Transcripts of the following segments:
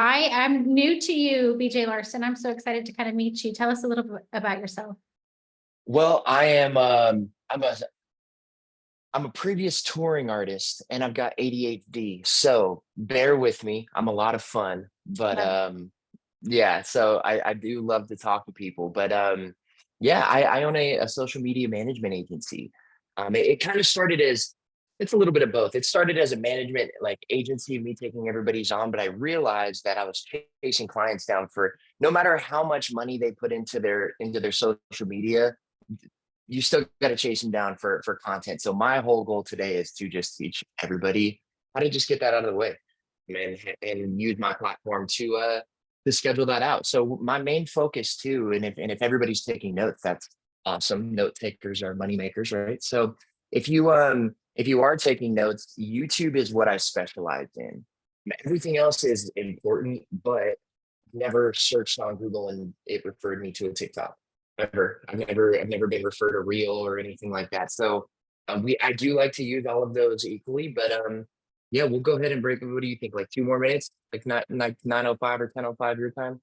I am new to you, BJ Larson. I'm so excited to kind of meet you. Tell us a little bit about yourself. Well, I'm a previous touring artist and I've got ADHD. So bear with me. I'm a lot of fun, but yeah, so I do love to talk to people. But yeah, I own a social media management agency. It kind of started as it's a little bit of both. It started as a management like agency, me taking everybody's on, but I realized that I was chasing clients down for no matter how much money they put into their social media, you still got to chase them down for content. So my whole goal today is to just teach everybody how to just get that out of the way and use my platform to schedule that out. So my main focus too, and if everybody's taking notes, that's awesome. Note takers are money makers, right? So if you are taking notes, YouTube is what I specialize in. Everything else is important, but never searched on Google and it referred me to a TikTok. I've never been referred a reel or anything like that. So I do like to use all of those equally, but yeah, we'll go ahead and break. What do you think? Like 2 more minutes, like not like 9:05 or 10:05 your time.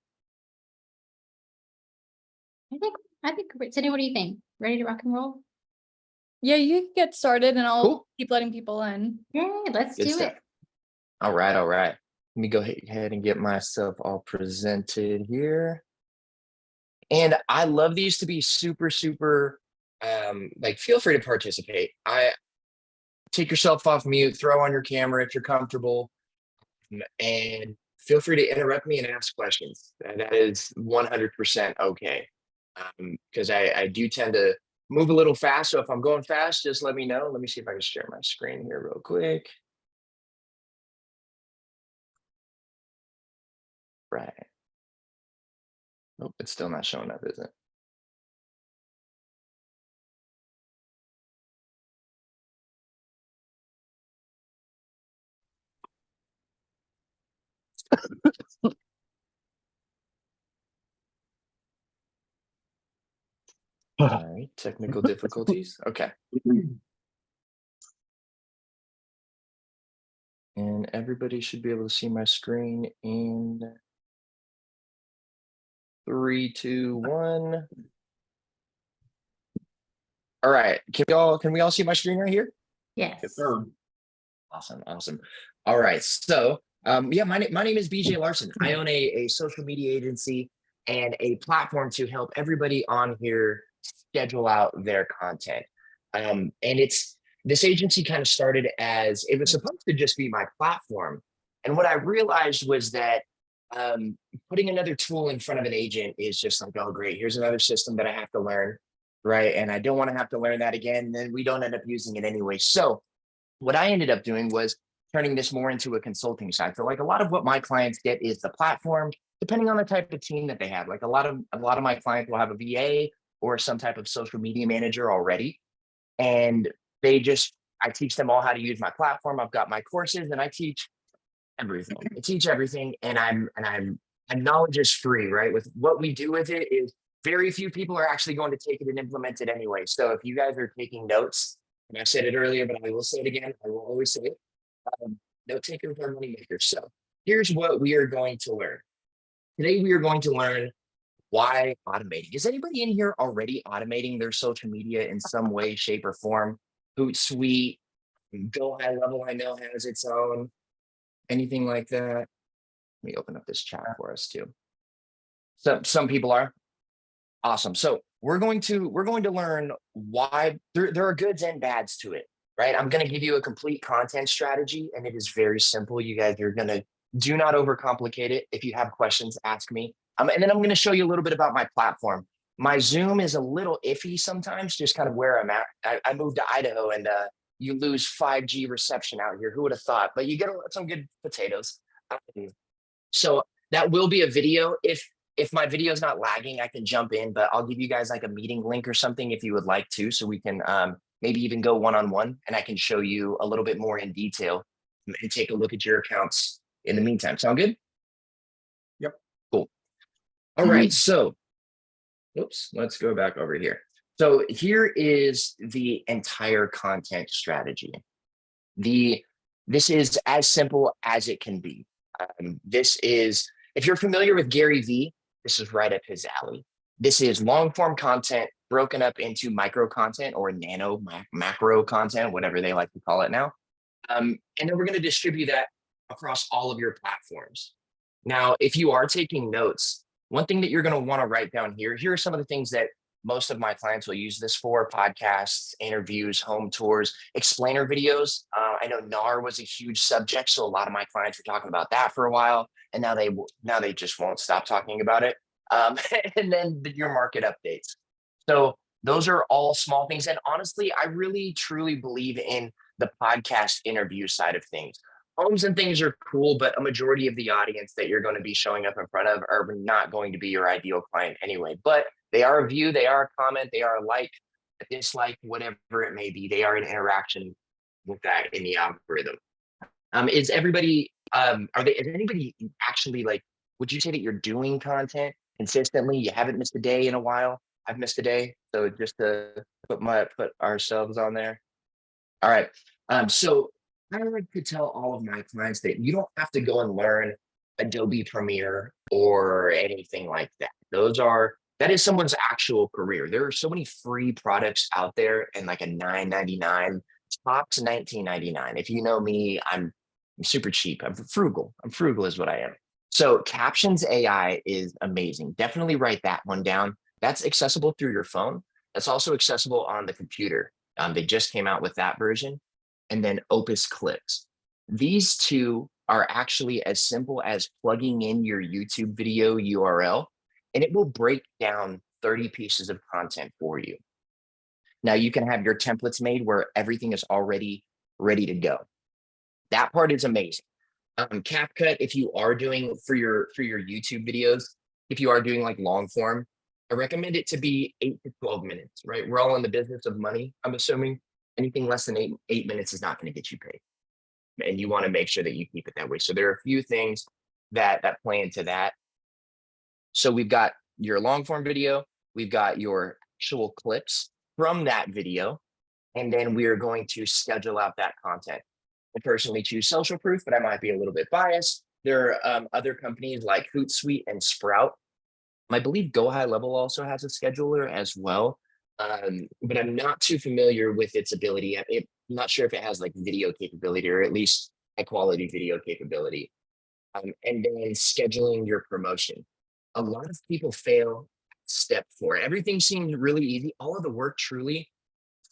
I think Sydney, what do you think? Ready to rock and roll? Yeah, you can get started and I'll Cool. keep letting people in. Yay, let's Good do stuff. it. All right, all right. Let me go ahead and get myself all presented here. And I love these to be super, super like feel free to participate. I take yourself off mute, throw on your camera if you're comfortable, and feel free to interrupt me and ask questions. That is 100% okay. Because I do tend to move a little fast. So if I'm going fast, just let me know. Let me see if I can share my screen here real quick. Right. Nope, it's still not showing up, is it? All right, technical difficulties. Okay. And everybody should be able to see my screen in 3, 2, 1. All right. Can we all see my screen right here? Yes. Awesome. Awesome. All right. So yeah, my name is BJ Larson. I own a social media agency and a platform to help everybody on here schedule out their content. And this agency kind of started as it was supposed to just be my platform. And what I realized was that putting another tool in front of an agent is just like, oh, great, here's another system that I have to learn. Right. And I don't want to have to learn that again. Then we don't end up using it anyway. So what I ended up doing was turning this more into a consulting side. So like a lot of what my clients get is the platform, depending on the type of team that they have. Like a lot of my clients will have a VA or some type of social media manager already. And I teach them all how to use my platform. I've got my courses and I teach everything. I teach everything and knowledge is free, right? With what we do with it is very few people are actually going to take it and implement it anyway. So if you guys are taking notes, and I said it earlier, but I will say it again, I will always say it, note takers are money makers. So here's what we are going to learn. Today we are going to learn why automating. Is anybody in here already automating their social media in some way, shape, or form? Hootsuite, Go High Level, I know has its own, anything like that. Let me open up this chat for us too. So some people are. Awesome. So we're going to learn why there are goods and bads to it, right? I'm going to give you a complete content strategy and it is very simple. You guys are going to do not overcomplicate it. If you have questions, ask me. And then I'm going to show you a little bit about my platform. My Zoom is a little iffy sometimes, just kind of where I'm at. I moved to Idaho and you lose 5G reception out here. Who would have thought? But you get some good potatoes. So that will be a video. If my video is not lagging, I can jump in, but I'll give you guys like a meeting link or something if you would like to, so we can maybe even go one-on-one and I can show you a little bit more in detail and take a look at your accounts in the meantime. Sound good? Yep. Cool. All right. So, oops, let's go back over here. So here is the entire content strategy. This is as simple as it can be. This is, if you're familiar with Gary Vee, this is right up his alley. This is long form content broken up into micro content or macro content, whatever they like to call it now. And then we're going to distribute that across all of your platforms. Now, if you are taking notes, one thing that you're going to want to write down here are some of the things that most of my clients will use this for: podcasts, interviews, home tours, explainer videos. I know NAR was a huge subject, so a lot of my clients were talking about that for a while, and now they just won't stop talking about it. And then your market updates. So those are all small things. And honestly, I really truly believe in the podcast interview side of things. Homes and things are cool, but a majority of the audience that you're going to be showing up in front of are not going to be your ideal client anyway. But they are a view, they are a comment, they are a like, a dislike, whatever it may be. They are an interaction with that in the algorithm. Is anybody actually, like, would you say that you're doing content consistently? You haven't missed a day in a while? I've missed a day. So just to put ourselves on there. All right. So I like to tell all of my clients that you don't have to go and learn Adobe Premiere or anything like that. That is someone's actual career. There are so many free products out there, and like a $9.99, tops $19.99. If you know me, I'm super cheap. I'm frugal. I'm frugal is what I am. So Captions AI is amazing. Definitely write that one down. That's accessible through your phone. That's also accessible on the computer. They just came out with that version. And then Opus Clips. These two are actually as simple as plugging in your YouTube video URL, and it will break down 30 pieces of content for you. Now you can have your templates made where everything is already ready to go. That part is amazing. CapCut, if you are doing for your YouTube videos, if you are doing like long form, I recommend it to be 8 to 12 minutes, right? We're all in the business of money, I'm assuming. Anything less than eight minutes is not going to get you paid. And you want to make sure that you keep it that way. So there are a few things that play into that. So we've got your long form video, we've got your actual clips from that video, and then we are going to schedule out that content. I personally choose Social Proof, but I might be a little bit biased. There are other companies like Hootsuite and Sprout. I believe Go High Level also has a scheduler as well. But I'm not too familiar with its ability. I'm not sure if it has like video capability, or at least high quality video capability. And then scheduling your promotion. A lot of people fail step 4. Everything seems really easy. All of the work truly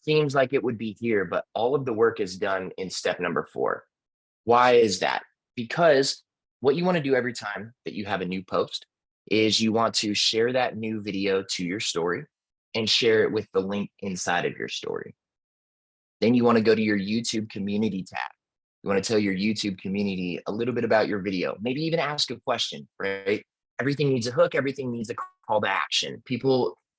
seems like it would be here, but all of the work is done in step number 4. Why is that? Because what you want to do every time that you have a new post is you want to share that new video to your story and share it with the link inside of your story. Then you want to go to your YouTube community tab. You want to tell your YouTube community a little bit about your video, maybe even ask a question, right? Everything needs a hook, everything needs a call to action.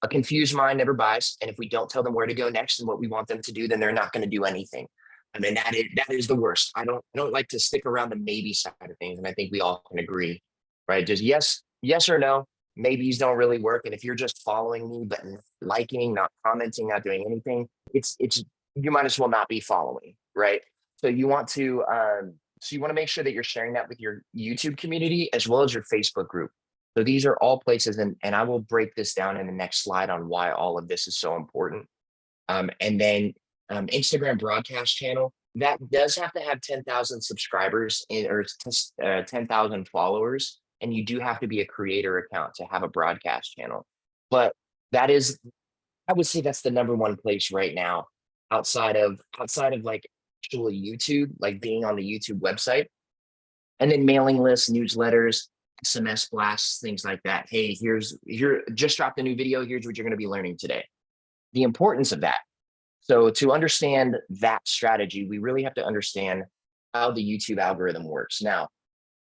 A confused mind never buys. And if we don't tell them where to go next and what we want them to do, then they're not going to do anything. I mean, that is the worst. I don't like to stick around the maybe side of things. And I think we all can agree, right? Just yes or no. Maybes don't really work. And if you're just following me, but not liking, not commenting, not doing anything, it's you might as well not be following, right? So you want to make sure that you're sharing that with your YouTube community as well as your Facebook group. So these are all places, and I will break this down in the next slide on why all of this is so important. And then Instagram broadcast channel, that does have to have 10,000 subscribers or 10,000 followers. And you do have to be a creator account to have a broadcast channel. But I would say that's the number one place right now outside of like actual YouTube, like being on the YouTube website. And then mailing lists, newsletters, SMS blasts, things like that. Hey, here just dropped a new video. Here's what you're going to be learning today. The importance of that. So to understand that strategy, we really have to understand how the YouTube algorithm works. Now,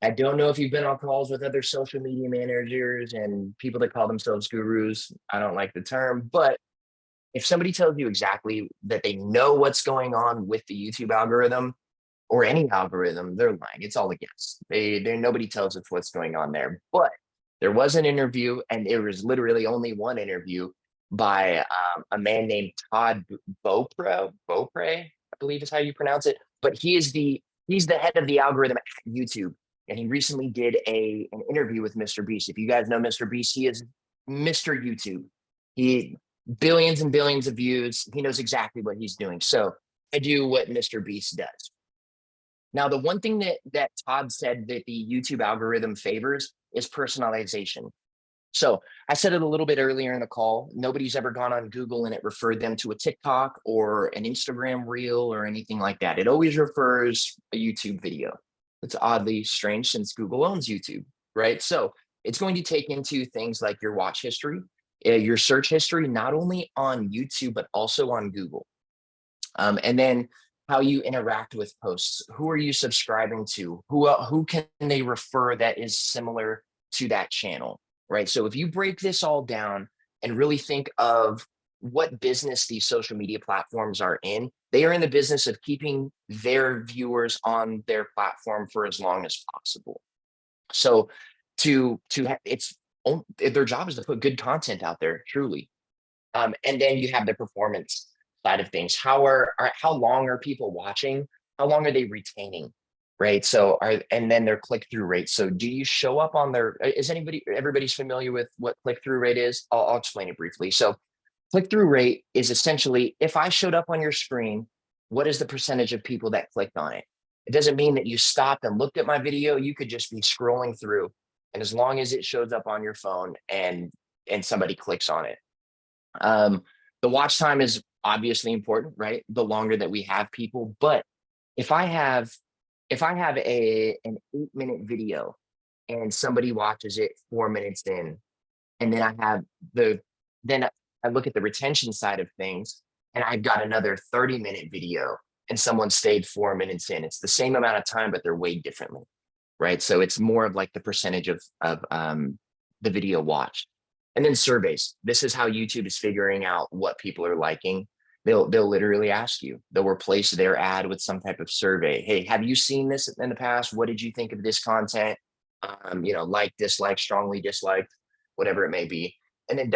I don't know if you've been on calls with other social media managers and people that call themselves gurus. I don't like the term, but if somebody tells you exactly that they know what's going on with the YouTube algorithm or any algorithm, they're lying. It's all a guess. Nobody tells us what's going on there. But there was an interview, and it was literally only one interview by a man named Todd Beaupre, I believe is how you pronounce it. But he's the head of the algorithm at YouTube. and he recently did an interview with Mr. Beast. If you guys know Mr. Beast, he is Mr. YouTube. He billions and billions of views. He knows exactly what he's doing. So I do what Mr. Beast does. Now, the one thing that Todd said that the YouTube algorithm favors is personalization. So I said it a little bit earlier in the call. Nobody's ever gone on Google and it referred them to a TikTok or an Instagram reel or anything like that. It always refers a YouTube video. It's oddly strange since Google owns YouTube, right? So it's going to take into things like your watch history, your search history, not only on YouTube, but also on Google. And then how you interact with posts. Who are you subscribing to? Who can they refer that is similar to that channel, right? So if you break this all down and really think of what business these social media platforms are in, they are in the business of keeping their viewers on their platform for as long as possible. So their job is to put good content out there, truly. And then you have the performance side of things. How long are people watching? How long are they retaining? Right. So and then their click-through rate. So do you show up on everybody's familiar with what click-through rate is? I'll explain it briefly. So click-through rate is essentially, if I showed up on your screen, what is the percentage of people that clicked on it? It doesn't mean that you stopped and looked at my video. You could just be scrolling through. And as long as it shows up on your phone and somebody clicks on it. The watch time is obviously important, right? The longer that we have people, but if I have an 8-minute video and somebody watches it 4 minutes in, and then then I look at the retention side of things and I've got another 30-minute video and someone stayed 4 minutes in, it's the same amount of time, but they're weighed differently, right? So it's more of like the percentage of the video watched. And then surveys. This is how YouTube is figuring out what people are liking. They'll literally ask you. They'll replace their ad with some type of survey. Hey, have you seen this in the past? What did you think of this content? Like, dislike, strongly disliked, whatever it may be. And then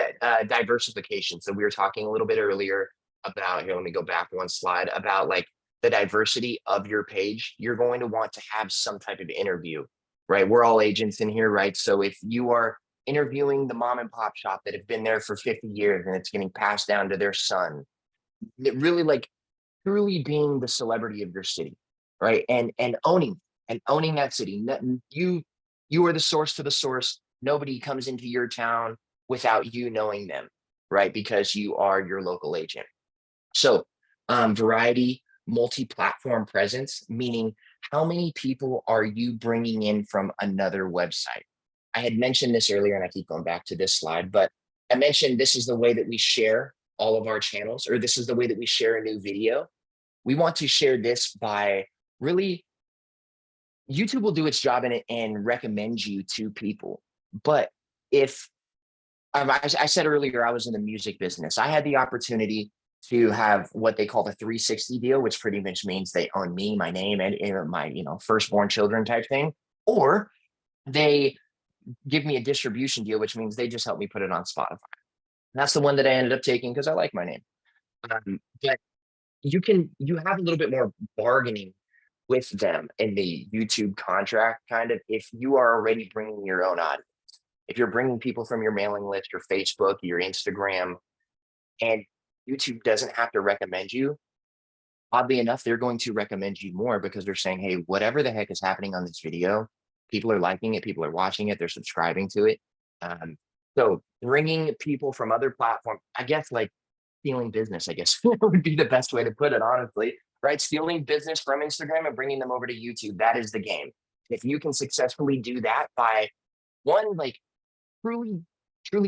diversification. So we were talking a little bit earlier about, let me go back one slide, about like the diversity of your page. You're going to want to have some type of interview, right? We're all agents in here, right? So if you are interviewing the mom and pop shop that have been there for 50 years and it's getting passed down to their son, it really like truly being the celebrity of your city, right? And owning that city. You are the source to the source. Nobody comes into your town without you knowing them, right? Because you are your local agent. So variety, multi-platform presence, meaning how many people are you bringing in from another website? I had mentioned this earlier and I keep going back to this slide, but I mentioned this is the way that we share all of our channels, or this is the way that we share a new video. We want to share this by really, YouTube will do its job in it and recommend you to people. But if I said earlier, I was in the music business, I had the opportunity to have what they call the 360 deal, which pretty much means they own me, my name, and my firstborn children type thing, or they give me a distribution deal, which means they just help me put it on Spotify. That's the one that I ended up taking because I like my name. But you have a little bit more bargaining with them in the YouTube contract, kind of, if you are already bringing your own audience. If you're bringing people from your mailing list, your Facebook, your Instagram, and YouTube doesn't have to recommend you, oddly enough, they're going to recommend you more because they're saying, hey, whatever the heck is happening on this video, people are liking it, people are watching it, they're subscribing to it. So bringing people from other platforms, I guess, like stealing business, I guess would be the best way to put it, honestly, right? Stealing business from Instagram and bringing them over to YouTube, that is the game. If you can successfully do that by one, like truly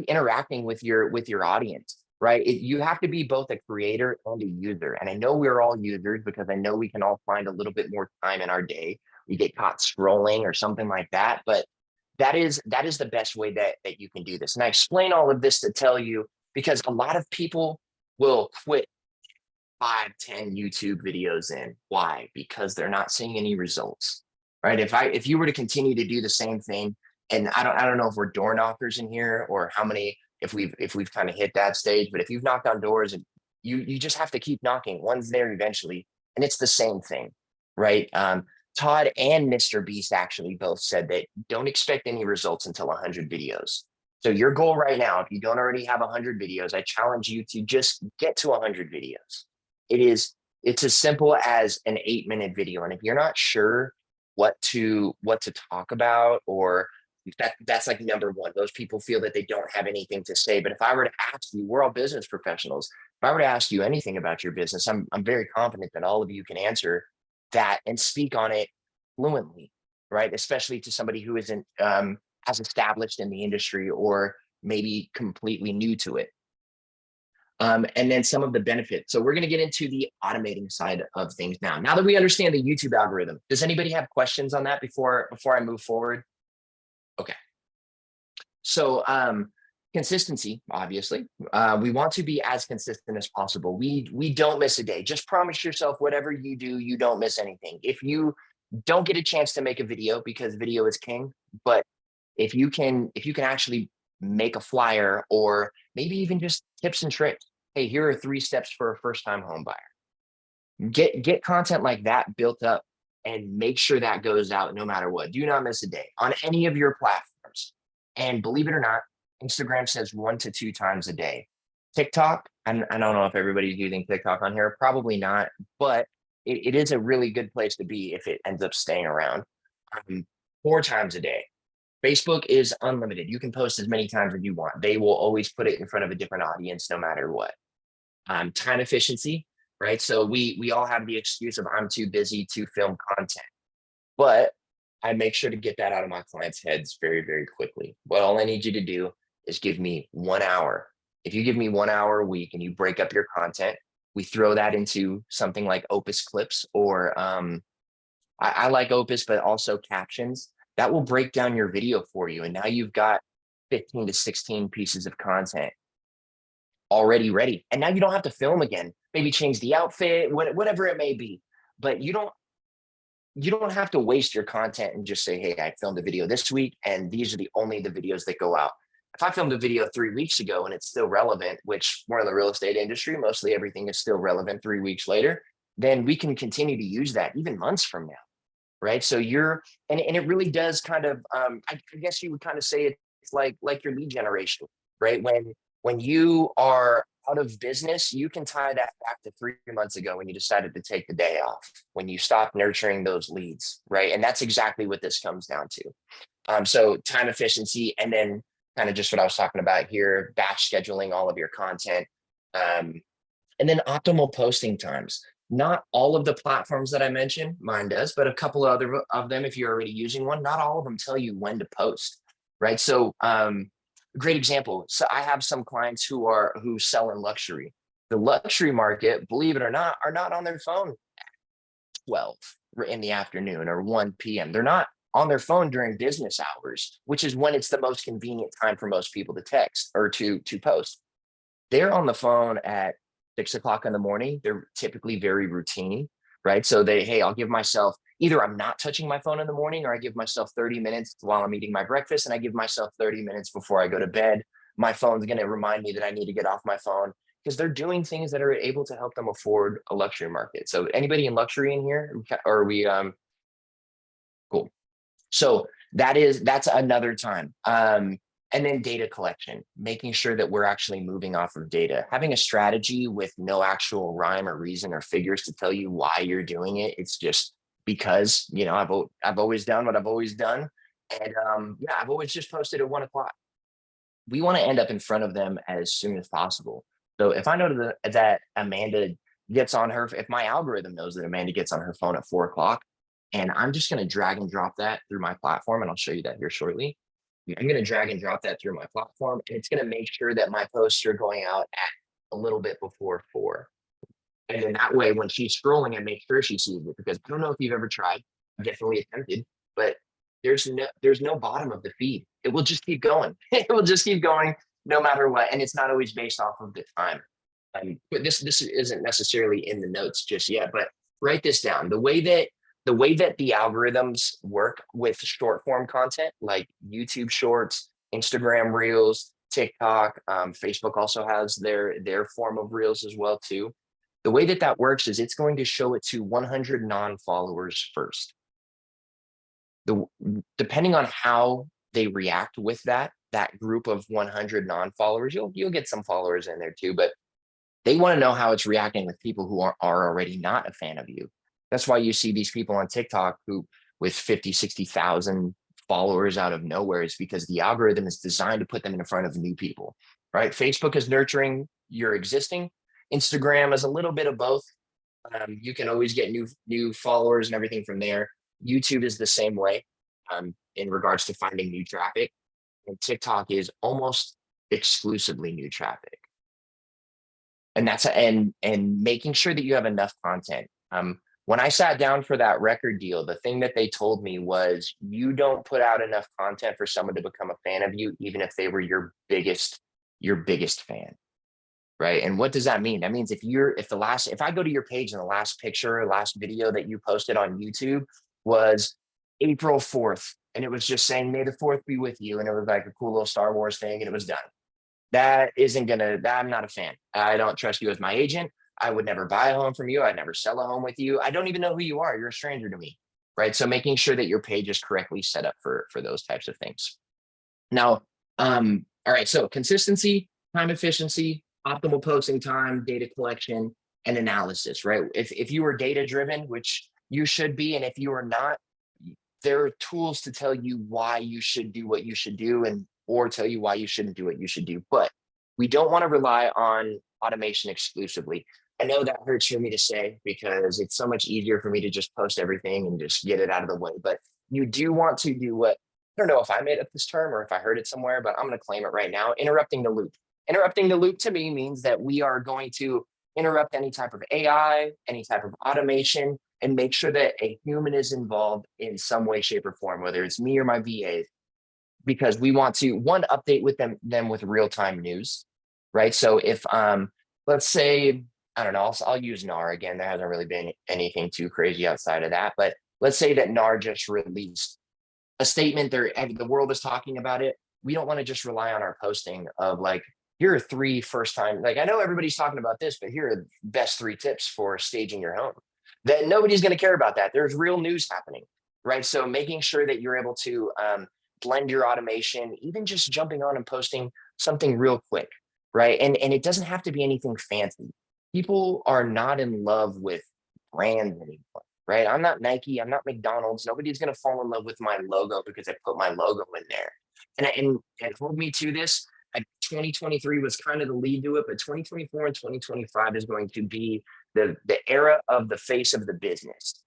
interacting with your audience, right? You have to be both a creator and a user. And I know we're all users because I know we can all find a little bit more time in our day. We get caught scrolling or something like that, but that is the best way that you can do this. And I explain all of this to tell you because a lot of people will quit 5-10 YouTube videos in. Why? Because they're not seeing any results, right? If you were to continue to do the same thing, and I don't know if we're door knockers in here or how many, if we've kind of hit that stage, but if you've knocked on doors and you just have to keep knocking, one's there eventually, and it's the same thing, right? Todd and Mr. Beast actually both said that don't expect any results until 100 videos. So your goal right now, if you don't already have 100 videos, I challenge you to just get to 100 videos. It's as simple as an 8-minute video. And if you're not sure what to talk about, or that's like number one, those people feel that they don't have anything to say. But if I were to ask you, we're all business professionals. If I were to ask you anything about your business, I'm very confident that all of you can answer that and speak on it fluently, right? Especially to somebody who isn't as established in the industry or maybe completely new to it. And then some of the benefits. So we're going to get into the automating side of things now. Now that we understand the YouTube algorithm, does anybody have questions on that before I move forward? Okay. So consistency, obviously, we want to be as consistent as possible. We don't miss a day. Just promise yourself whatever you do, you don't miss anything. If you don't get a chance to make a video, because video is king, but if you can actually make a flyer, or maybe even just tips and tricks. Hey, here are 3 steps for a first-time home buyer. Get content like that built up and make sure that goes out no matter what. Do not miss a day on any of your platforms. And believe it or not, Instagram says 1 to 2 times a day. TikTok, I don't know if everybody's using TikTok on here, probably not, but it is a really good place to be if it ends up staying around. 4 times a day. Facebook is unlimited. You can post as many times as you want. They will always put it in front of a different audience no matter what. Time efficiency, right? So we all have the excuse of I'm too busy to film content, but I make sure to get that out of my clients' heads very, very quickly. What all I need you to do is give me 1 hour. If you give me 1 hour a week and you break up your content, we throw that into something like Opus Clips, or I like Opus, but also Captions. That will break down your video for you. And now you've got 15 to 16 pieces of content already ready. And now you don't have to film again, maybe change the outfit, whatever it may be. But you don't have to waste your content and just say, hey, I filmed a video this week and these are only the videos that go out. If I filmed a video 3 weeks ago and it's still relevant, which we're in the real estate industry, mostly everything is still relevant 3 weeks later, then we can continue to use that even months from now. Right. So and it really does kind of, I guess you would kind of say it's like your lead generation, right? When you are out of business, you can tie that back to 3 months ago when you decided to take the day off, when you stopped nurturing those leads, right? And that's exactly what this comes down to. So time efficiency, and then kind of just what I was talking about here, batch scheduling all of your content, and then optimal posting times. Not all of the platforms that I mentioned, mine does, but a couple of other of them, if you're already using one, not all of them tell you when to post, right? So great example. So I have some clients who sell in luxury. The luxury market, believe it or not, are not on their phone at 12 in the afternoon or 1 p.m. They're not on their phone during business hours, which is when it's the most convenient time for most people to text or to post. They're on the phone at 6 o'clock in the morning. They're typically very routine, right? So hey, I'll give myself, either I'm not touching my phone in the morning, or I give myself 30 minutes while I'm eating my breakfast, and I give myself 30 minutes before I go to bed. My phone's going to remind me that I need to get off my phone, because they're doing things that are able to help them afford a luxury market. So anybody in luxury in here, or are we, cool. So that's another time. And then data collection, making sure that we're actually moving off of data, having a strategy with no actual rhyme or reason or figures to tell you why you're doing it. It's just because, I've always done what I've always done. And I've always just posted at 1 o'clock. We want to end up in front of them as soon as possible. So if I know that Amanda gets on if my algorithm knows that Amanda gets on her phone at 4 o'clock, and I'm just going to drag and drop that through my platform, and I'll show you that here shortly. I'm going to drag and drop that through my platform, and it's going to make sure that my posts are going out at a little bit before 4. And then that way, when she's scrolling, I make sure she sees it, because I don't know if you've ever tried, I've definitely attempted, but there's no bottom of the feed. It will just keep going. It will just keep going no matter what. And it's not always based off of the time. But this isn't necessarily in the notes just yet, but write this down. The way that the algorithms work with short form content like YouTube Shorts, Instagram Reels, TikTok, Facebook also has their form of Reels as well too. The way that works is it's going to show it to 100 non-followers first. depending on how they react with that group of 100 non-followers, you'll get some followers in there too, but they want to know how it's reacting with people who are already not a fan of you. That's why you see these people on TikTok who with 50, 60,000 followers out of nowhere, is because the algorithm is designed to put them in front of new people, right? Facebook is nurturing your existing. Instagram is a little bit of both. You can always get new followers and everything from there. YouTube is the same way in regards to finding new traffic. And TikTok is almost exclusively new traffic. And that's and making sure that you have enough content. When I sat down for that record deal, the thing that they told me was, you don't put out enough content for someone to become a fan of you, even if they were your biggest fan. Right. And what does that mean? That means if I go to your page and the last picture or last video that you posted on YouTube was April 4th, and it was just saying, may the 4th be with you. And it was like a cool little Star Wars thing, and it was done. I'm not a fan. I don't trust you as my agent. I would never buy a home from you. I'd never sell a home with you. I don't even know who you are. You're a stranger to me. Right. So making sure that your page is correctly set up for those types of things. Now, all right. So consistency, time efficiency, optimal posting time, data collection, and analysis, right? If you are data driven, which you should be, and if you are not, there are tools to tell you why you should do what you should do, or tell you why you shouldn't do what you should do. But we don't want to rely on automation exclusively. I know that hurts for me to say, because it's so much easier for me to just post everything and just get it out of the way. But you do want to do what, I don't know if I made up this term or if I heard it somewhere, but I'm going to claim it right now: interrupting the loop. Interrupting the loop to me means that we are going to interrupt any type of AI, any type of automation, and make sure that a human is involved in some way, shape, or form, whether it's me or my VAs, because we want to, one, update with them with real-time news, right? So if, let's say, I don't know, I'll use NAR again. There hasn't really been anything too crazy outside of that, but let's say that NAR just released a statement, the world is talking about it. We don't want to just rely on our posting of like, here are 3 first-time, like, I know everybody's talking about this, but here are the best 3 tips for staging your home. That nobody's going to care about that. There's real news happening, right? So making sure that you're able to blend your automation, even just jumping on and posting something real quick, right? And it doesn't have to be anything fancy. People are not in love with brands anymore, right? I'm not Nike, I'm not McDonald's. Nobody's going to fall in love with my logo because I put my logo in there. And hold me to this. 2023 was kind of the lead to it, but 2024 and 2025 is going to be the era of the face of the business,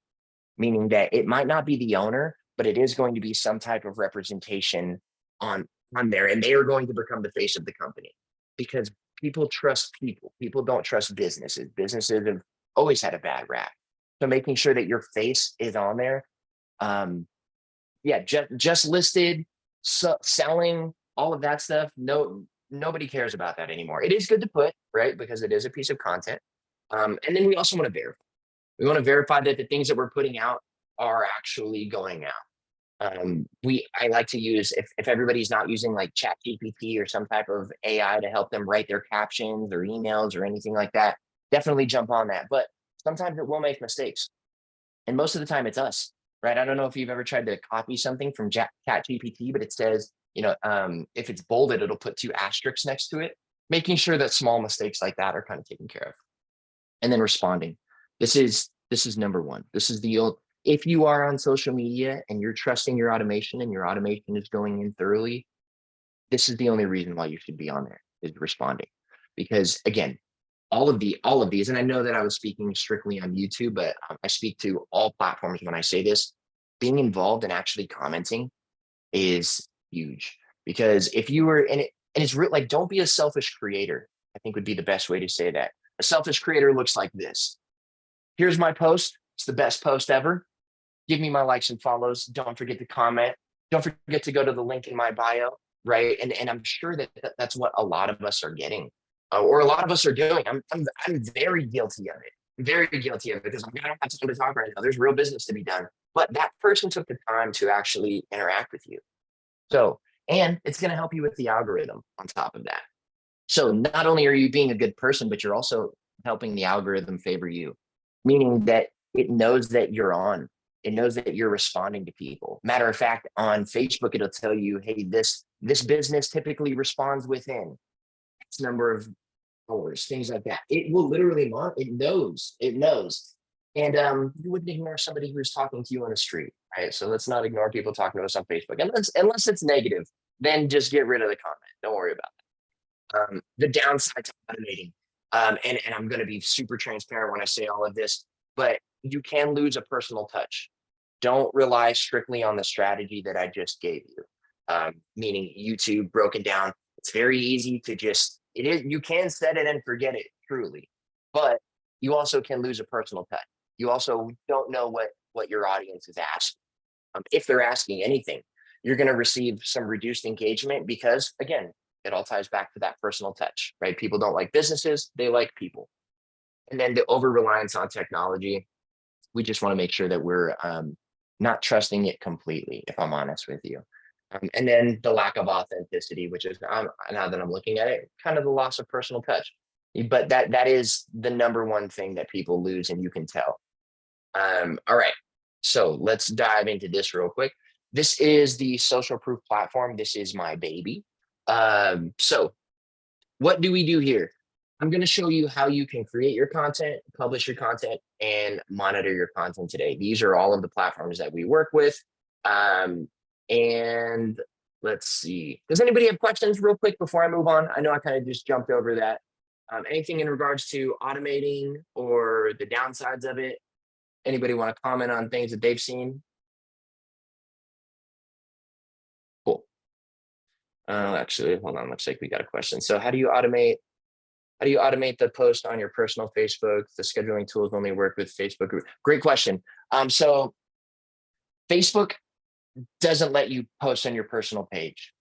meaning that it might not be the owner, but it is going to be some type of representation on there, and they are going to become the face of the company, because people trust people. People don't trust businesses. Businesses have always had a bad rap. So making sure that your face is on there, just listed, selling, all of that stuff. Nobody cares about that anymore. It is good to put, right? Because it is a piece of content. And then we also want to verify. We want to verify that the things that we're putting out are actually going out. I like to use, if everybody's not using like ChatGPT or some type of AI to help them write their captions or emails or anything like that, definitely jump on that. But sometimes it will make mistakes. And most of the time it's us, right? I don't know if you've ever tried to copy something from ChatGPT, but it says, if it's bolded, it'll put 2 asterisks next to it, making sure that small mistakes like that are kind of taken care of. And then responding. This is number 1. This is if you are on social media and you're trusting your automation and your automation is going in thoroughly, this is the only reason why you should be on there, is responding. Because again, all of these, and I know that I was speaking strictly on YouTube, but I speak to all platforms when I say this, being involved and actually commenting is huge. Because if you were in it, and it's real, like, don't be a selfish creator, I think would be the best way to say that. A selfish creator looks like this. Here's my post. It's the best post ever. Give me my likes and follows. Don't forget to comment. Don't forget to go to the link in my bio, right? And I'm sure that that's what a lot of us are getting, or a lot of us are doing. I'm very guilty of it. Very guilty of it, because I don't have time to talk right now. There's real business to be done. But that person took the time to actually interact with you. So, and it's going to help you with the algorithm on top of that. So not only are you being a good person, but you're also helping the algorithm favor you, meaning that it knows that you're on. It knows that you're responding to people. Matter of fact, on Facebook, it'll tell you, hey, this business typically responds within X number of hours, things like that. It will literally it knows. And you wouldn't ignore somebody who's talking to you on the street, right? So let's not ignore people talking to us on Facebook. Unless it's negative, then just get rid of the comment. Don't worry about it. The downside to automating, and I'm going to be super transparent when I say all of this, but you can lose a personal touch. Don't rely strictly on the strategy that I just gave you. Meaning YouTube broken down. It's very easy to you can set it and forget it truly, but you also can lose a personal touch. You also don't know what your audience is asking. If they're asking anything, you're going to receive some reduced engagement because, again, it all ties back to that personal touch, right? People don't like businesses, they like people. And then the over-reliance on technology, we just want to make sure that we're not trusting it completely, if I'm honest with you. And then the lack of authenticity, which is, now that I'm looking at it, kind of the loss of personal touch. But that is the number one thing that people lose, and you can tell. All right, so let's dive into this real quick. This is the social proof platform. This is my baby. So what do we do here? I'm going to show you how you can create your content, publish your content, and monitor your content today. These are all of the platforms that we work with. And let's see. Does anybody have questions real quick before I move on? I know I kind of just jumped over that. Anything in regards to automating or the downsides of it? Anybody want to comment on things that they've seen? Cool. Actually, hold on. Looks like we got a question. So how do you automate the post on your personal Facebook? The scheduling tools only work with Facebook group. Great question. So Facebook doesn't let you post on your personal page.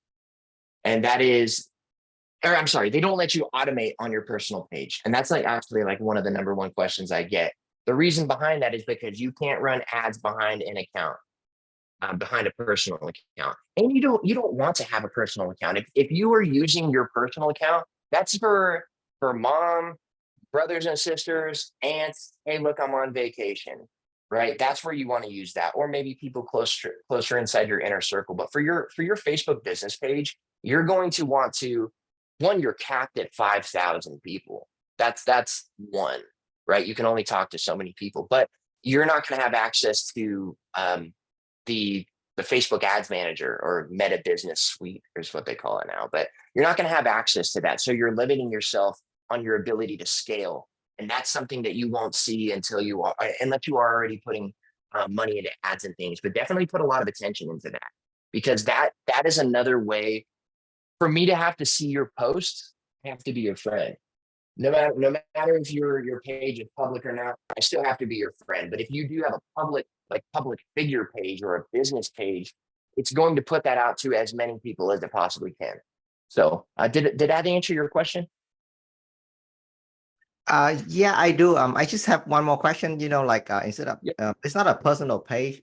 And that is, or I'm sorry, they don't let you automate on your personal page. And that's actually one of the number one questions I get. The reason behind that is because you can't run ads behind an account, behind a personal account. And you don't want to have a personal account. If you are using your personal account, that's for mom, brothers and sisters, aunts. Hey, look, I'm on vacation, right? That's where you want to use that, or maybe people closer inside your inner circle. But for your Facebook business page, you're going to want to, you're capped at 5,000 people. That's one, right? You can only talk to so many people, but you're not going to have access to the Facebook Ads Manager or Meta Business Suite is what they call it now. But you're not going to have access to that, so you're limiting yourself on your ability to scale, and that's something that you won't see unless you are already putting money into ads and things. But definitely put a lot of attention into that, because that is another way for me to have to see your posts. I have to be your friend. No matter if your page is public or not, I still have to be your friend. But if you do have a public figure page or a business page, it's going to put that out to as many people as it possibly can. So did that answer your question? Yeah, I do. I just have one more question. Instead of it's not a personal page.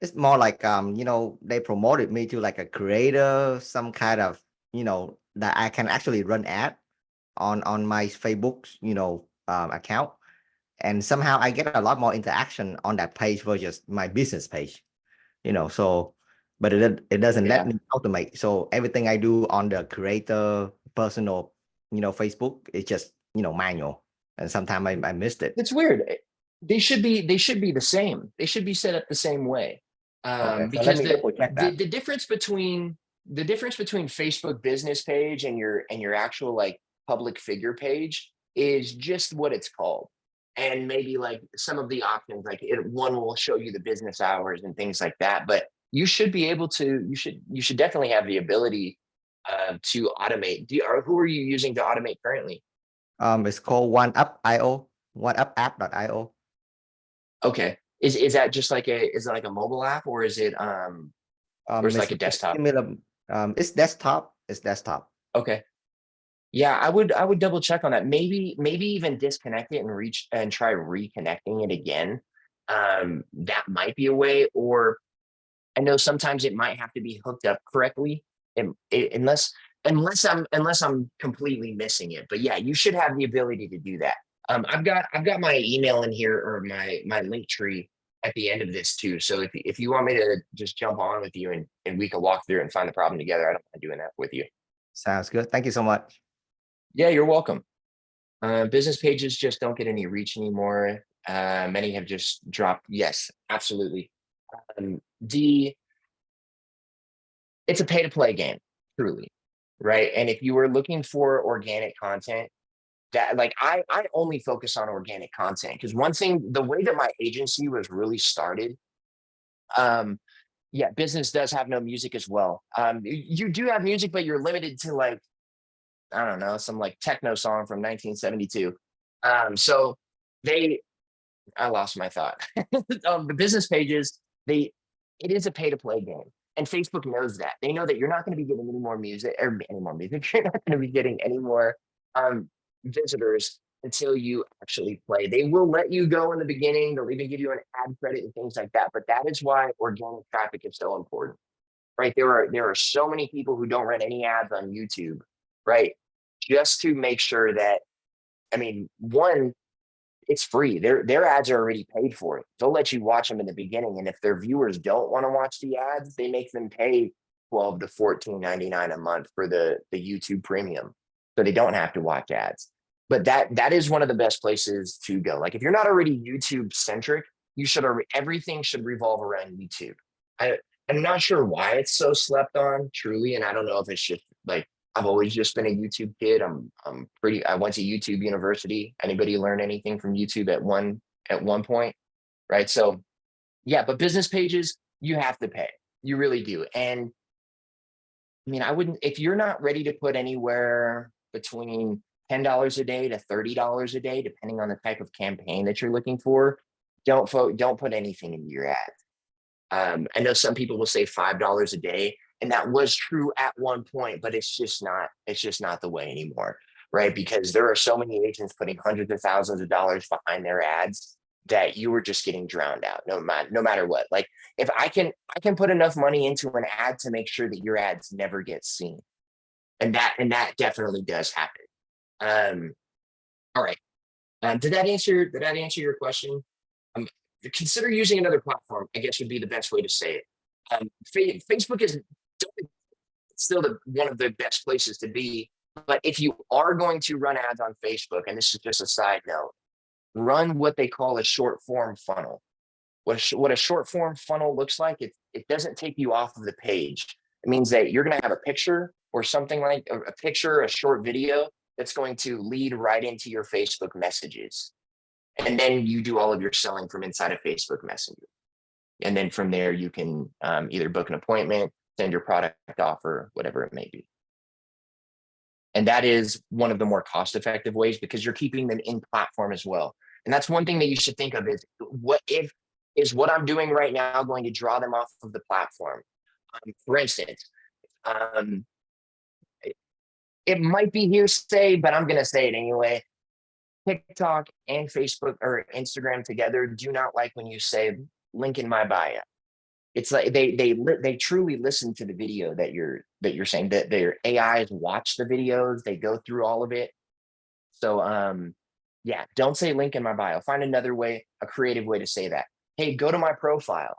It's more like they promoted me to a creator, some kind of that I can actually run ad on my Facebook's account, and somehow I get a lot more interaction on that page versus my business page. So, but it doesn't let me automate. So everything I do on the creator personal Facebook, it's just manual, and sometimes I missed it. It's weird. They should be the same. They should be set up the same way. Because the difference between Facebook business page and your actual public figure page is just what it's called. And maybe some of the options, one will show you the business hours and things like that. But you should be able to, you should definitely have the ability to automate. Who are you using to automate currently? It's called OneUp.io, OneUpApp.io. Okay. Is that just is it a mobile app, or is it or is it a desktop? Similar, it's desktop. It's desktop. Okay. Yeah, I would double check on that. Maybe even disconnect it and try reconnecting it again. That might be a way. Or I know sometimes it might have to be hooked up correctly, unless I'm completely missing it. But yeah, you should have the ability to do that. I've got my email in here, or my link tree at the end of this too. So if you want me to just jump on with you and we can walk through and find the problem together, I don't mind doing that with you. Sounds good. Thank you so much. Yeah, you're welcome. Business pages just don't get any reach anymore. Many have just dropped. Yes, absolutely. It's a pay to play game, truly, right? And if you were looking for organic content, that like I only focus on organic content because one thing, the way that my agency was really started, yeah, business does have no music as well. You do have music, but you're limited to like, I don't know, some like techno song from 1972. So I lost my thought. The business pages, it is a pay to play game. And Facebook knows that. They know that you're not going to be getting any more music or any more music. You're not going to be getting any more visitors until you actually play. They will let you go in the beginning. They'll even give you an ad credit and things like that. But that is why organic traffic is so important, right? There are so many people who don't run any ads on YouTube, right? Just to make sure that, I mean, one, it's free. Their ads are already paid for it. They'll let you watch them in the beginning. And if their viewers don't want to watch the ads, they make them pay $12 to $14.99 a month for the YouTube premium. So they don't have to watch ads. But that is one of the best places to go. Like if you're not already YouTube centric, everything should revolve around YouTube. I'm not sure why it's so slept on, truly. And I don't know if it's just like I've always just been a YouTube kid. I went to YouTube University. Anybody learn anything from YouTube at one point? Right. So yeah, but business pages, you have to pay. You really do. And I mean, if you're not ready to put anywhere between $10 a day to $30 a day, depending on the type of campaign that you're looking for, don't put anything into your ad. I know some people will say $5 a day. And that was true at one point, but it's just not the way anymore, right? Because there are so many agents putting hundreds of thousands of dollars behind their ads that you were just getting drowned out, no matter what. Like if I can put enough money into an ad to make sure that your ads never get seen. And that definitely does happen. All right. Did that answer your question? Consider using another platform, I guess would be the best way to say it. Facebook is still one of the best places to be. But if you are going to run ads on Facebook, and this is just a side note, run what they call a short form funnel. What a short form funnel looks like, it doesn't take you off of the page. It means that you're going to have a picture or something like a picture, a short video that's going to lead right into your Facebook messages. And then you do all of your selling from inside of Facebook Messenger. And then from there, you can either book an appointment, send your product offer, whatever it may be. And that is one of the more cost-effective ways because you're keeping them in platform as well. And that's one thing that you should think of is what I'm doing right now going to draw them off of the platform? For instance, it might be hearsay, but I'm going to say it anyway. TikTok and Facebook or Instagram together do not like when you say link in my bio. It's like they truly listen to the video that you're saying, that their AIs watch the videos, they go through all of it. So yeah, don't say link in my bio. Find another way, a creative way to say that. Hey, go to my profile.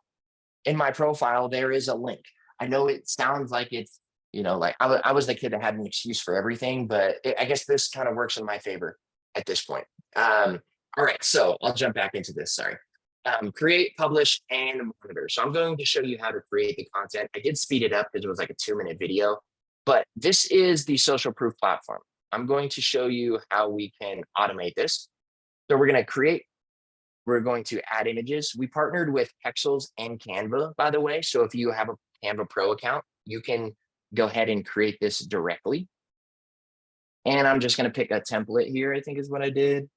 In my profile, there is a link. I know it sounds like it's, like I was the kid that had an excuse for everything, but I guess this kind of works in my favor at this point. All right, so I'll jump back into this. Sorry. Create, publish, and monitor. So I'm going to show you how to create the content. I did speed it up because it was like a 2-minute video, but this is the social proof platform. I'm going to show you how we can automate this. So we're going to add images. We partnered with Pexels and Canva, by the way. So if you have a Canva Pro account, you can go ahead and create this directly. And I'm just going to pick a template here, I think is what I did.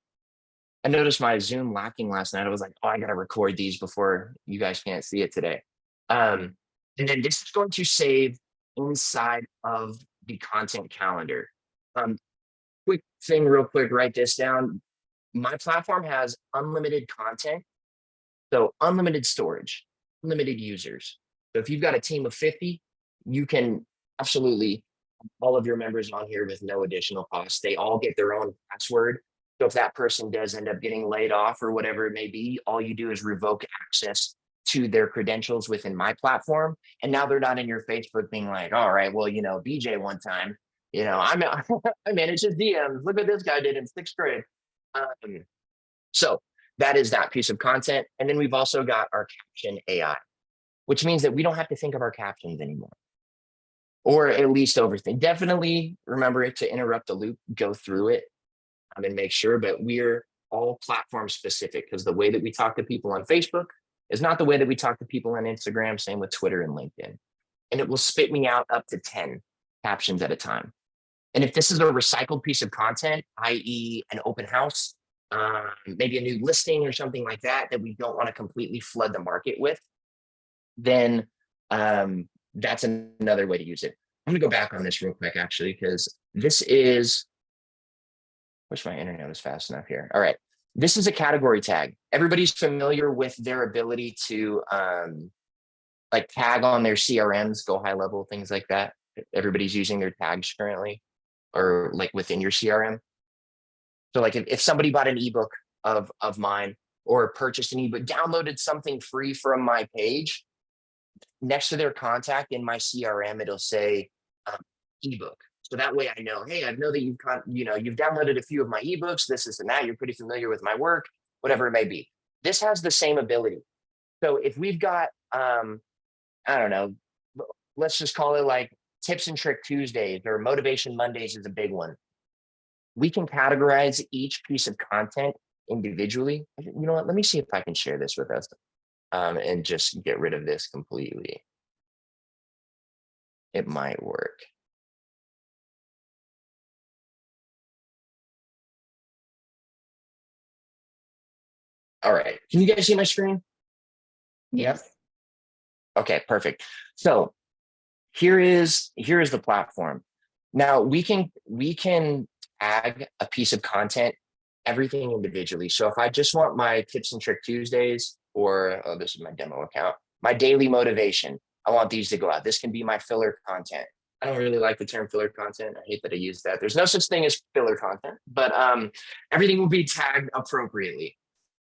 I noticed my Zoom lacking last night. I was like, oh, I got to record these before you guys can't see it today. And then this is going to save inside of the content calendar. Quick thing, real quick, write this down. My platform has unlimited content. So unlimited storage, unlimited users. So if you've got a team of 50, you can absolutely all of your members on here with no additional cost. They all get their own password. So if that person does end up getting laid off or whatever it may be, all you do is revoke access to their credentials within my platform. And now they're not in your Facebook being like, all right, well, BJ one time, I managed his DMs. Look what this guy did in 6th grade. So that is that piece of content. And then we've also got our caption AI, which means that we don't have to think of our captions anymore. Or at least overthink. Definitely remember to interrupt the loop, go through it, and make sure, but we're all platform specific, because the way that we talk to people on Facebook is not the way that we talk to people on Instagram, same with Twitter and LinkedIn. And it will spit me out up to 10 captions at a time. And if this is a recycled piece of content, i.e. an open house, maybe a new listing or something like that, that we don't want to completely flood the market with, then that's another way to use it. I'm gonna go back on this real quick, actually, because this is, wish my internet was fast enough here. All right, this is a category tag. Everybody's familiar with their ability to like tag on their CRMs, go high level, things like that. Everybody's using their tags currently, or like within your CRM. So like if somebody bought an ebook of mine, or purchased an ebook, downloaded something free from my page, next to their contact in my CRM, it'll say ebook. So that way I know, hey, I know that you've downloaded a few of my ebooks, this and that, you're pretty familiar with my work, whatever it may be. This has the same ability. So if we've got, I don't know, let's just call it like Tips and Trick Tuesdays, or Motivation Mondays is a big one. We can categorize each piece of content individually. You know what, let me see if I can share this with us and just get rid of this completely. It might work. All right, can you guys see my screen? Yes. Okay, perfect. So here is the platform. Now we can tag a piece of content, everything individually. So if I just want my Tips and Trick Tuesdays, or this is my demo account, my daily motivation, I want these to go out. This can be my filler content. I don't really like the term filler content. I hate that I use that. There's no such thing as filler content, but everything will be tagged appropriately.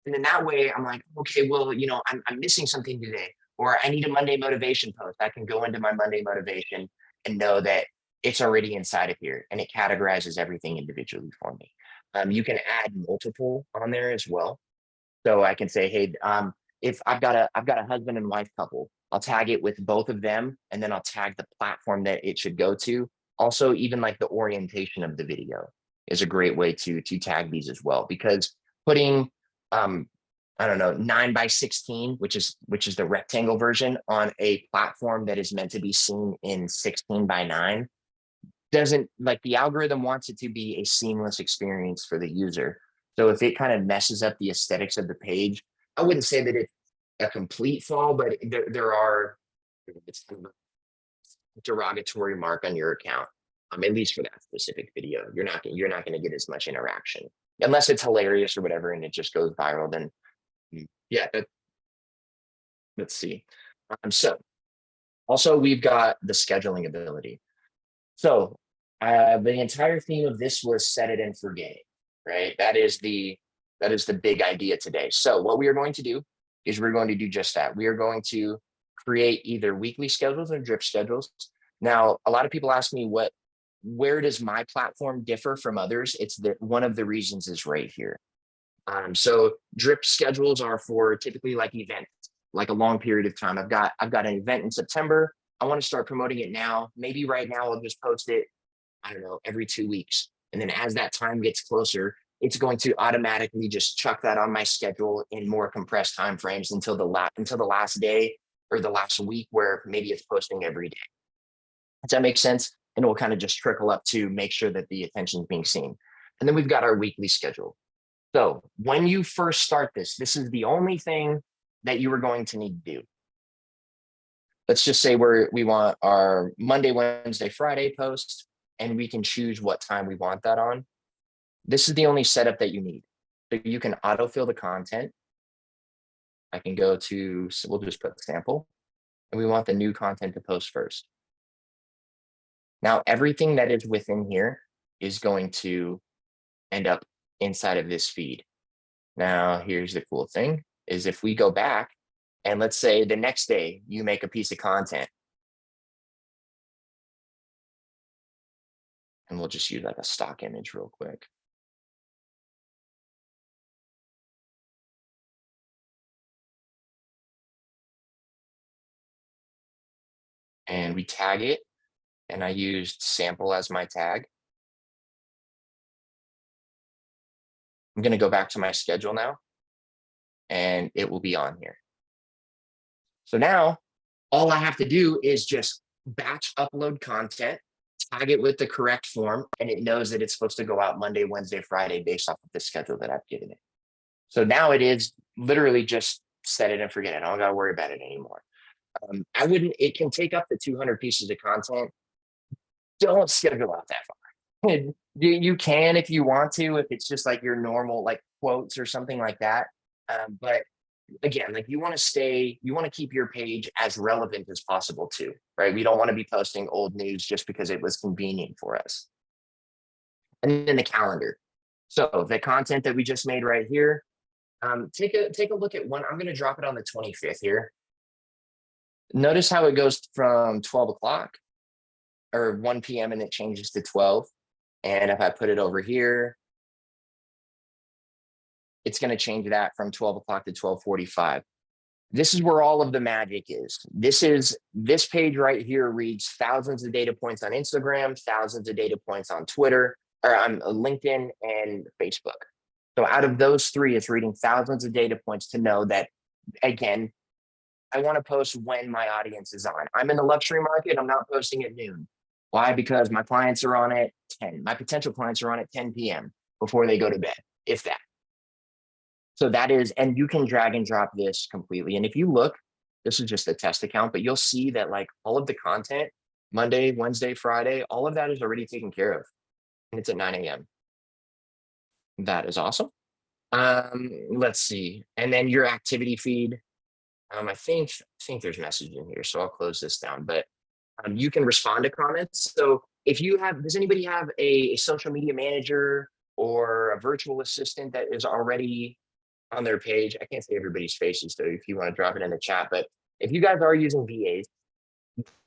And then that way I'm like, okay, well, I'm missing something today, or I need a Monday motivation post. I can go into my Monday motivation and know that it's already inside of here, and it categorizes everything individually for me. You can add multiple on there as well. So I can say, hey, if I've got a husband and wife couple, I'll tag it with both of them, and then I'll tag the platform that it should go to. Also, even like the orientation of the video is a great way to tag these as well, because putting I don't know, 9:16, which is the rectangle version, on a platform that is meant to be seen in 16:9, doesn't, like, the algorithm wants it to be a seamless experience for the user. So if it kind of messes up the aesthetics of the page, I wouldn't say that it's a complete fall, but there are, it's kind of a derogatory mark on your account. At least for that specific video, you're not going to get as much interaction, unless it's hilarious or whatever and it just goes viral. Then yeah, let's see. So also we've got the scheduling ability. So the entire theme of this was set it and forget it, right? That is the big idea today. So what we are going to do is we're going to do just that. We are going to create either weekly schedules or drip schedules. Now, a lot of people ask me, where does my platform differ from others? It's that one of the reasons is right here. So drip schedules are for typically like events, like a long period of time. I've got an event in September. I want to start promoting it now. Maybe right now I'll just post it, I don't know, every 2 weeks. And then as that time gets closer, it's going to automatically just chuck that on my schedule in more compressed timeframes until the last day or the last week, where maybe it's posting every day. Does that make sense? And it will kind of just trickle up to make sure that the attention is being seen. And then we've got our weekly schedule. So when you first start this is the only thing that you are going to need to do. Let's just say we want our Monday, Wednesday, Friday post, and we can choose what time we want that on. This is the only setup that you need. So you can autofill the content. I can go to, so we'll just put sample, and we want the new content to post first. Now, everything that is within here is going to end up inside of this feed. Now, here's the cool thing is if we go back and let's say the next day you make a piece of content, and we'll just use like a stock image real quick. And we tag it, and I used sample as my tag. I'm going to go back to my schedule now, and it will be on here. So now all I have to do is just batch upload content, tag it with the correct form, and it knows that it's supposed to go out Monday, Wednesday, Friday based off of the schedule that I've given it. So now it is literally just set it and forget it. I don't got to worry about it anymore. It can take up to 200 pieces of content. Don't schedule out that far. You can if you want to, if it's just like your normal like quotes or something like that. But again, like you want to keep your page as relevant as possible too, right? We don't want to be posting old news just because it was convenient for us. And then the calendar. So the content that we just made right here, take a look at one. I'm going to drop it on the 25th here. Notice how it goes from 12 o'clock or 1 p.m. and it changes to 12. And if I put it over here, it's going to change that from 12 o'clock to 12:45. This is where all of the magic is. This page right here reads thousands of data points on Instagram, thousands of data points on Twitter, or on LinkedIn and Facebook. So out of those three, it's reading thousands of data points to know that, again, I want to post when my audience is on. I'm in the luxury market. I'm not posting at noon. Why? Because my clients are on at 10. My potential clients are on at 10 p.m. before they go to bed, if that. So that is, and you can drag and drop this completely. And if you look, this is just a test account, but you'll see that like all of the content, Monday, Wednesday, Friday, all of that is already taken care of. And it's at 9 a.m. That is awesome. Let's see. And then your activity feed. I think there's messaging here, so I'll close this down, but you can respond to comments. So if you have, does anybody have a social media manager or a virtual assistant that is already on their page? I can't see everybody's faces, so if you want to drop it in the chat, but if you guys are using VAs,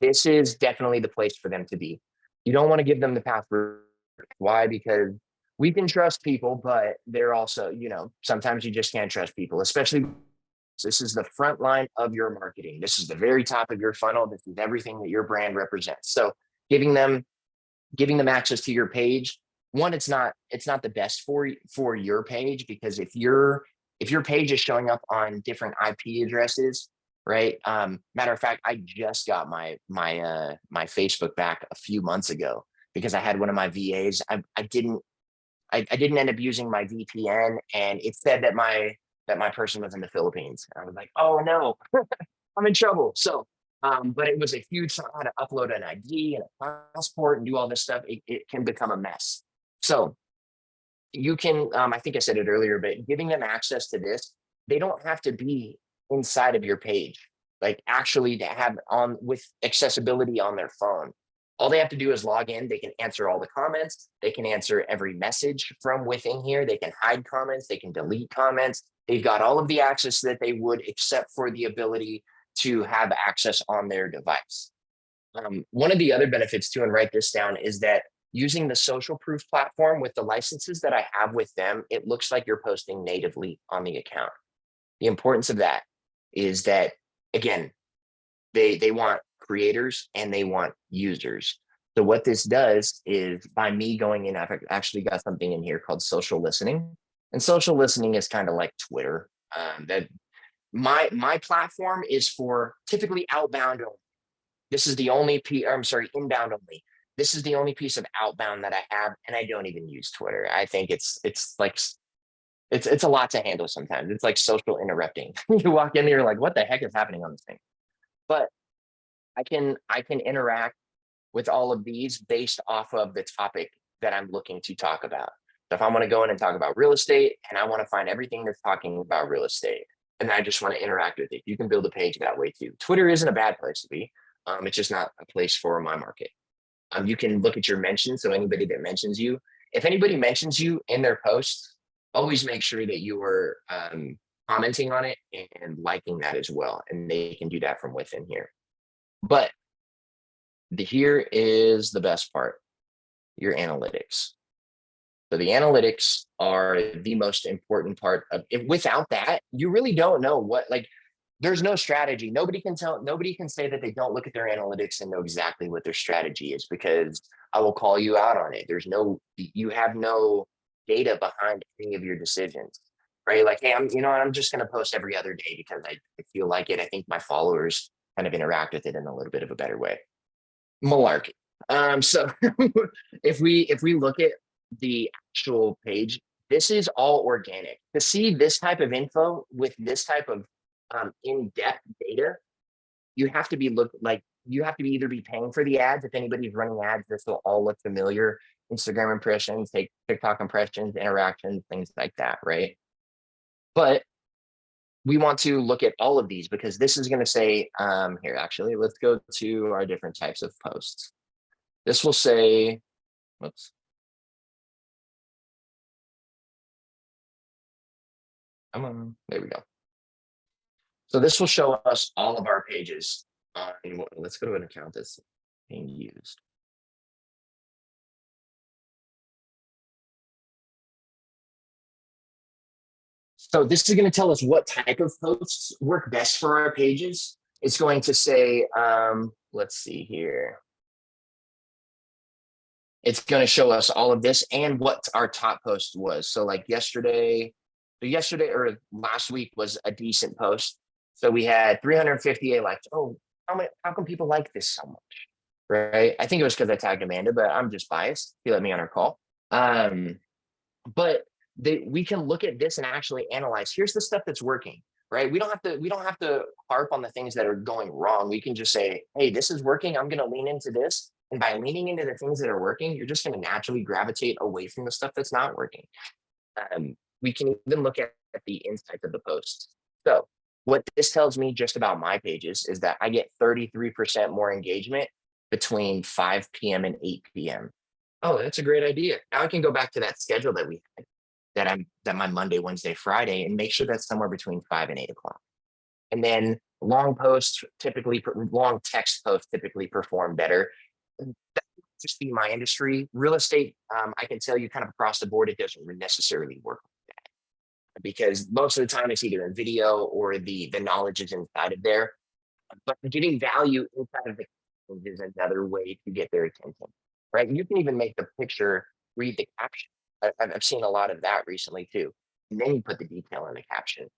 this is definitely the place for them to be. You don't want to give them the password. Why? Because we can trust people, but they're also, sometimes you just can't trust people, especially this is the front line of your marketing. This is the very top of your funnel. This is everything that your brand represents. So giving them access to your page, one, it's not the best for your page, because if your page is showing up on different IP addresses, right? Matter of fact, I just got my Facebook back a few months ago because I had one of my VAs. I didn't end up using my VPN, and it said that my person was in the Philippines. I was like, oh no, I'm in trouble. So, but it was a huge thing. I had to upload an ID and a passport and do all this stuff. It can become a mess. So you can, I think I said it earlier, but giving them access to this, they don't have to be inside of your page, like actually to have on with accessibility on their phone. All they have to do is log in. They can answer all the comments. They can answer every message from within here. They can hide comments. They can delete comments. They've got all of the access that they would, except for the ability to have access on their device. One of the other benefits too, and write this down, is that using the social proof platform with the licenses that I have with them, it looks like you're posting natively on the account. The importance of that is that, again, they want creators and they want users. So what this does is, by me going in, I've actually got something in here called social listening. And social listening is kind of like Twitter. That my platform is for typically outbound only. This is the only inbound only. This is the only piece of outbound that I have, and I don't even use Twitter. I think it's a lot to handle sometimes. It's like social interrupting. You walk in there, you're like, what the heck is happening on this thing? But I can interact with all of these based off of the topic that I'm looking to talk about. So if I want to go in and talk about real estate, and I want to find everything that's talking about real estate, and I just want to interact with it, you can build a page that way too. Twitter isn't a bad place to be. It's just not a place for my market. You can look at your mentions. So anybody that mentions you, if anybody mentions you in their posts, always make sure that you are commenting on it and liking that as well. And they can do that from within here. But here is the best part, your analytics. So the analytics are the most important part of it. Without that, you really don't know what, like, there's no strategy. Nobody can say that they don't look at their analytics and know exactly what their strategy is, because I will call you out on it. You have no data behind any of your decisions, right? Like, hey, I'm just going to post every other day because I feel like it. I think my followers kind of interact with it in a little bit of a better way. Malarkey. So if we look at the actual page, this is all organic. To see this type of info with this type of in-depth data, you have to be either be paying for the ads. If anybody's running ads, this will all look familiar. Instagram impressions, TikTok impressions, interactions, things like that, right? But we want to look at all of these because this is going to say, here, actually, let's go to our different types of posts. This will say, whoops. Come on, there we go. So this will show us all of our pages. Let's go to an account that's being used. So this is going to tell us what type of posts work best for our pages. It's going to say, let's see here. It's going to show us all of this and what our top post was. So like yesterday or last week was a decent post. So we had 358 likes. Oh, how come people like this so much? Right? I think it was because I tagged Amanda, but I'm just biased. He let me on our call. But we can look at this and actually analyze. Here's the stuff that's working, right? We don't have to harp on the things that are going wrong. We can just say, hey, this is working. I'm going to lean into this. And by leaning into the things that are working, you're just going to naturally gravitate away from the stuff that's not working. We can even look at the insights of the post. So what this tells me just about my pages is that I get 33% more engagement between 5 p.m. and 8 p.m. Oh, that's a great idea. Now I can go back to that schedule that we had, that my Monday, Wednesday, Friday, and make sure that's somewhere between 5 and 8 o'clock. And then long text posts typically perform better. That just be my industry. Real estate, I can tell you kind of across the board, it doesn't necessarily work like that, because most of the time it's either in video or the knowledge is inside of there. But getting value inside of the is another way to get their attention, right? You can even make the picture read the caption. I've seen a lot of that recently too. And then you put the detail in the caption.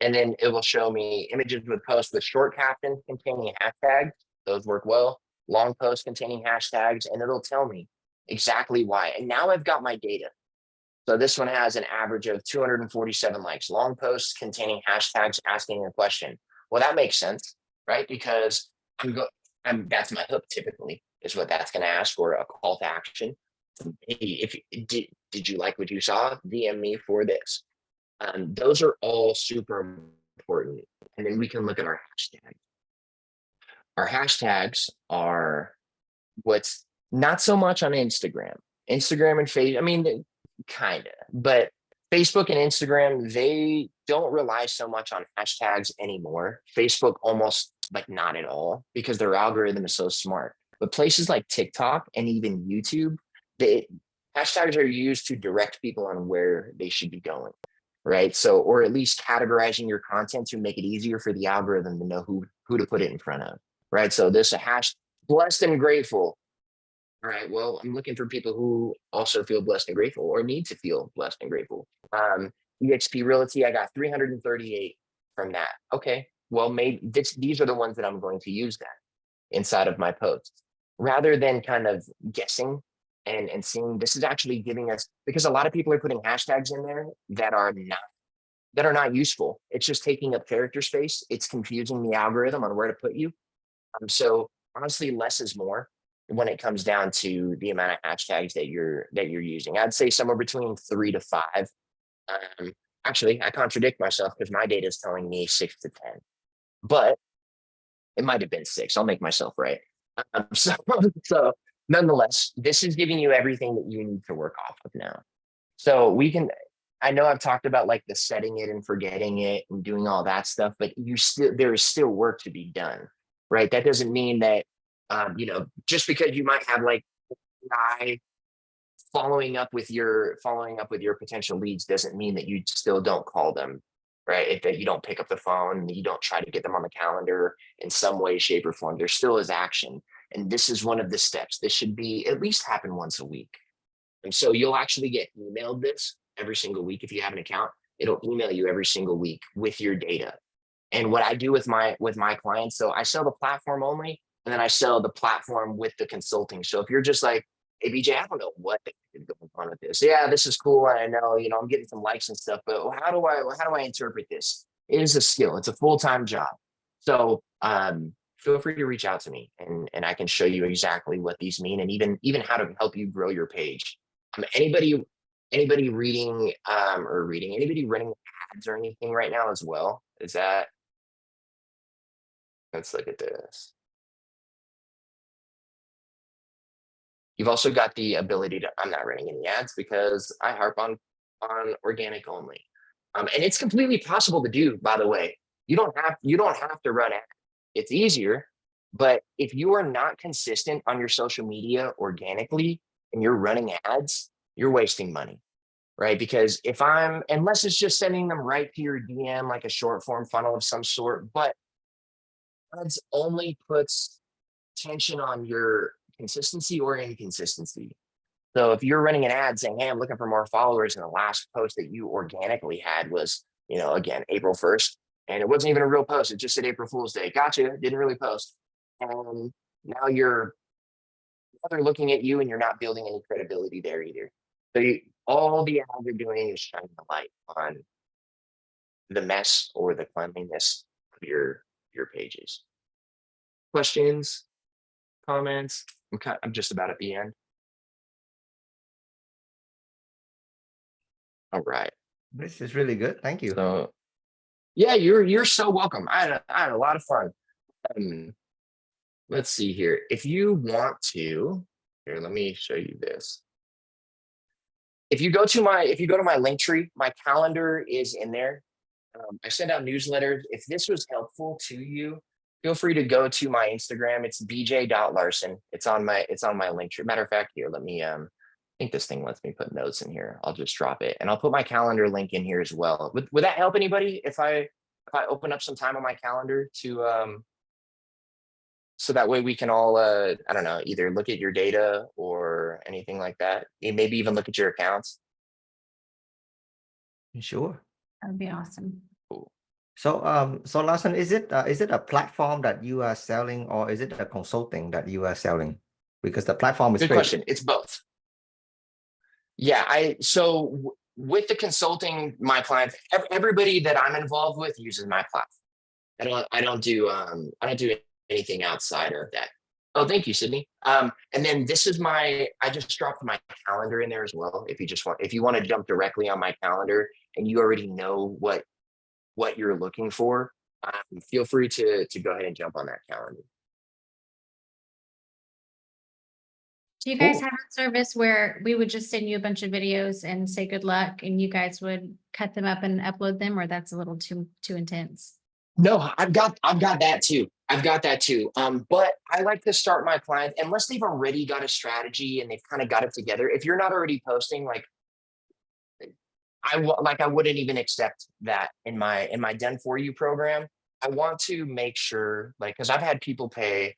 And then it will show me images with posts with short captions containing hashtags. Those work well. Long posts containing hashtags, and it'll tell me exactly why. And now I've got my data. So this one has an average of 247 likes. Long posts containing hashtags asking a question. Well, that makes sense, right? Because that's my hook typically, is what that's going to ask, or a call to action. Hey, did you like what you saw? DM me for this. Those are all super important. And then we can look at our hashtags. Our hashtags are what's not so much on Instagram and Facebook. I mean, kind of, but Facebook and Instagram, they don't rely so much on hashtags anymore. Facebook almost like not at all, because their algorithm is so smart. But places like TikTok and even YouTube, hashtags are used to direct people on where they should be going, right? So, or at least categorizing your content to make it easier for the algorithm to know who to put it in front of, right? So this a hash blessed and grateful. All right, well, I'm looking for people who also feel blessed and grateful or need to feel blessed and grateful. EXP Realty, I got 338 from that. Okay, well, maybe these are the ones that I'm going to use that inside of my posts, rather than kind of guessing and seeing. This is actually giving us, because a lot of people are putting hashtags in there that are not useful. It's just taking up character space. It's confusing the algorithm on where to put you. So honestly, less is more when it comes down to the amount of hashtags that you're using. I'd say somewhere between 3 to 5. Actually, I contradict myself because my data is telling me 6 to 10, but it might have been 6. I'll make myself right. So nonetheless, this is giving you everything that you need to work off of now. So we can, I know I've talked about like the setting it and forgetting it and doing all that stuff, but there is still work to be done, right? That doesn't mean that, just because you might have like guy following up with your potential leads doesn't mean that you still don't call them, right? That you don't pick up the phone and you don't try to get them on the calendar in some way, shape, or form. There still is action. And this is one of the steps. This should be at least happen once a week. And so you'll actually get emailed this every single week. If you have an account, it'll email you every single week with your data. And what I do with my clients, so I sell the platform only, and then I sell the platform with the consulting. So if you're just like, hey, BJ, I don't know what is going on with this. Yeah, this is cool. I know, I'm getting some likes and stuff, but how do I interpret this? It is a skill. It's a full-time job. So feel free to reach out to me and I can show you exactly what these mean and even how to help you grow your page. Anybody reading anybody running ads or anything right now as well? Let's look at this. You've also got the ability to, I'm not running any ads because I harp on organic only. And it's completely possible to do, by the way. You don't have to run ads. It's easier, but if you are not consistent on your social media organically and you're running ads, you're wasting money, right? Because unless it's just sending them right to your DM, like a short form funnel of some sort, but ads only puts tension on your consistency or inconsistency. So if you're running an ad saying, hey, I'm looking for more followers, and the last post that you organically had was, again, April 1st, and it wasn't even a real post. It just said April Fool's Day. Gotcha. Didn't really post. And now they're looking at you and you're not building any credibility there either. So all the ads are doing is shining the light on the mess or the cleanliness of your pages. Questions, comments? I'm just about at the end. All right. This is really good. Thank you. So yeah, you're so welcome. I had a lot of fun. Let's see here. If you want to, here, let me show you this. If you go to my link tree, my calendar is in there. I send out newsletters. If this was helpful to you, feel free to go to my Instagram. It's bj.larson. It's on my link tree. Matter of fact, here, let me, I think this thing lets me put notes in here. I'll just drop it and I'll put my calendar link in here as well. Would that help anybody if I open up some time on my calendar to, so that way we can all, I don't know, either look at your data or anything like that. Maybe even look at your accounts. Sure. That would be awesome. Cool. So, Larson, is it a platform that you are selling, or is it a consulting that you are selling? Because the platform is Good free. question. It's both. Yeah, so with the consulting, my clients, everybody that I'm involved with uses my platform. I don't do anything outside of that. Oh, thank you, Sydney. And then this is I just dropped my calendar in there as well. If you want to jump directly on my calendar and you already know what you're looking for, feel free to go ahead and jump on that calendar. Do you guys Cool. have a service where we would just send you a bunch of videos and say good luck and you guys would cut them up and upload them, or that's a little too intense? No, I've got that too. But I like to start my clients, unless they've already got a strategy and they've kind of got it together. If you're not already posting, like I wouldn't even accept that in my done for you program. I want to make sure, like, because I've had people pay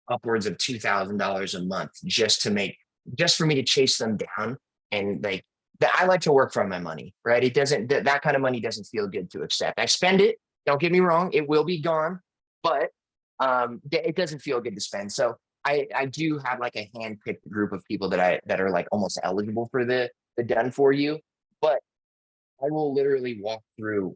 upwards of $2,000 a month just for me to chase them down, and like that. I like to work from my money, right? It doesn't, that kind of money doesn't feel good to accept. I spend it. Don't get me wrong, it will be gone, but it doesn't feel good to spend. So I do have like a hand-picked group of people that are like almost eligible for the done for you, but I will literally walk through